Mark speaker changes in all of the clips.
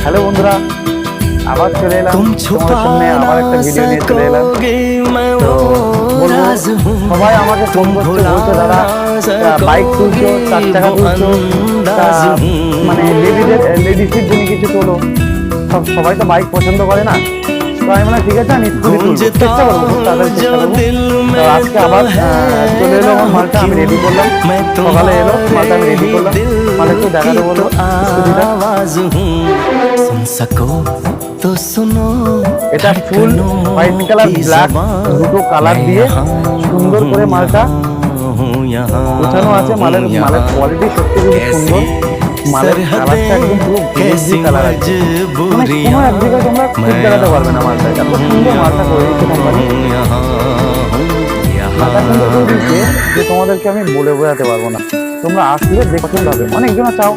Speaker 1: Hello বন্ধুরা, আবার চলে এলাম তোমাদের সামনে, আবার একটা ভিডিও নিয়ে চলে এলাম। তো বলবো, সবাই আমাকে ফোন করছে, বলছে দাদা বাইক তুলছো, 4 চাকা তুলছো, মানে লেডিসের জন্য কিছু তোলো। সবাই তো বাইক পছন্দ করে না। তো আমি বললাম ঠিক আছে, আমি স্কুটি তুলবো, চেষ্টা করবো, খুব তাড়াতাড়ি চেষ্টা করবো। তো আজকে আবার চলে এলো আমার মালটা, আমি রেডি করলাম। সকালে এলো মালটা, আমি রেডি করলাম। মালটা একটু দেখাতে বলবো স্কুটিটা। এটা ফুল হোয়াইট কালার, ব্ল্যাক, দুটো কালার দিয়ে সুন্দর করে মালটা গোছানো আছে। মালের কোয়ালিটি সত্যি খুব সুন্দর। মালের কালারটা একদম পুরো গোল্ডেন কালার আছে, মানে কোনো এক জায়গায় তোমরা খুব দেখাতে পারবে না মালটা। এত সুন্দর মালটা করে দিচ্ছে কোম্পানি। মালটা সুন্দর করে দিচ্ছে যে তোমাদেরকে আমি বলে বোঝাতে পারবো না। তোমরা আসলে দেখে পছন্দ হবে। অনেকজনা চাও,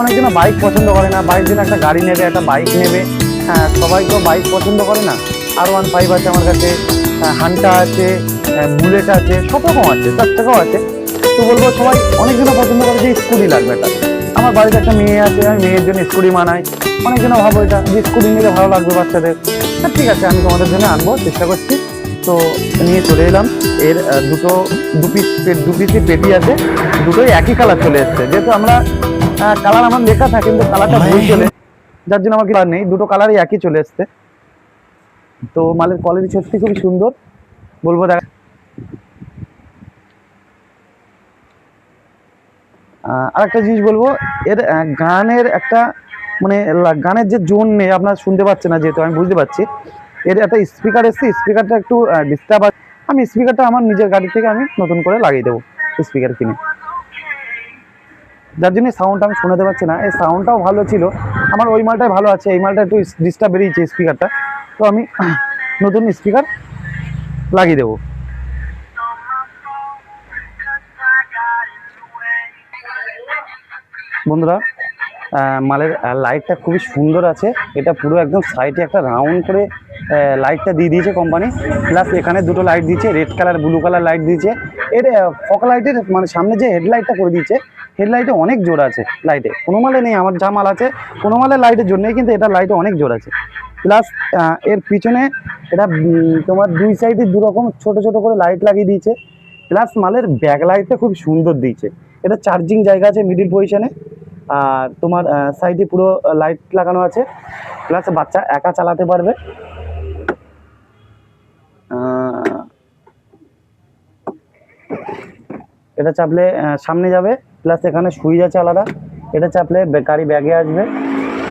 Speaker 1: অনেকজনা বাইক পছন্দ করে না, বাইক জন্য একটা গাড়ি নেবে, একটা বাইক নেবে। হ্যাঁ, সবাই তো বাইক পছন্দ করে না। R15 আছে আমার কাছে, হান্টা আছে, বুলেট আছে, সব রকম আছে, 4 চাকাও আছে। তো বলবো সবাই, অনেকজনা পছন্দ করে যে স্কুটি লাগবে একটা। আমার বাড়িতে একটা মেয়ে আছে, আমি মেয়ের জন্য স্কুটি বানাই। অনেকজনা ভাবো এটা যে স্কুটি নিলে ভালো লাগবে বাচ্চাদের। হ্যাঁ ঠিক আছে, আমি তোমাদের জন্য আনবো, চেষ্টা করছি। তো নিয়ে চলে এলাম। এর দু পিসের পেটি আছে, দুটোই একই কালার চলে এসছে। যেহেতু আমরা কালার আমার লেখা থাকে, কিন্তু কালারটা ভুল চলে, যার জন্য আমার কালার নেই, দুটো কালারই একই চলে এসছে। তো মালের কোয়ালিটি সত্যি খুবই সুন্দর, বলবো। দেখ, আর একটা জিনিস বলবো, এর গানের একটা মানে গানের যে জোন নেই, আপনারা শুনতে পাচ্ছেন না, যেহেতু আমি বুঝতে পারছি। এর একটা স্পিকার এসছে, স্পিকারটা একটু ডিস্টার্ব আছে। আমি স্পিকারটা আমার নিজের গাড়ি থেকে আমি নতুন করে লাগিয়ে দেবো স্পিকার কিনে, যার জন্য সাউন্ডটা আমি শোনাতে পারছি না। এই সাউন্ডটাও ভালো ছিল, আমার ওই মালটাই ভালো আছে, এই মালটা একটু ডিস্টার্ব বেরিয়েছে স্পিকারটা। তো আমি নতুন স্পিকার লাগিয়ে দেবো। বন্ধুরা, মালের লাইটটা খুবই সুন্দর আছে। এটা পুরো একদম সাইডে একটা রাউন্ড করে লাইটটা দিয়ে দিয়েছে কোম্পানি। প্লাস এখানে দুটো লাইট দিয়েছে, red colour, blue colour light দিয়েছে। এর ফক লাইটের মানে সামনে যে হেডলাইটটা করে দিয়েছে, হেডলাইটে অনেক জোর আছে। লাইটে কোনো মালে নেই, আমার যা মাল আছে কোনো মালের লাইটের জন্যই, কিন্তু এটা লাইটে অনেক জোর আছে। প্লাস এর পিছনে এটা তোমার দুই সাইডে দুরকম ছোট ছোট করে লাইট লাগিয়ে দিয়েছে। প্লাস মালের ব্যাক লাইটটা খুব সুন্দর দিয়েছে। এটা চার্জিং জায়গা আছে মিডিল পজিশনে, আর তোমার সাইডে পুরো লাইট লাগানো আছে। প্লাস বাচ্চা একা চালাতে পারবে। এটা চাপলে সামনে যাবে, প্লাস এখানে সুইচ আছে আলাদা। এটা চাপলে গাড়ি ব্যাগে আসবে।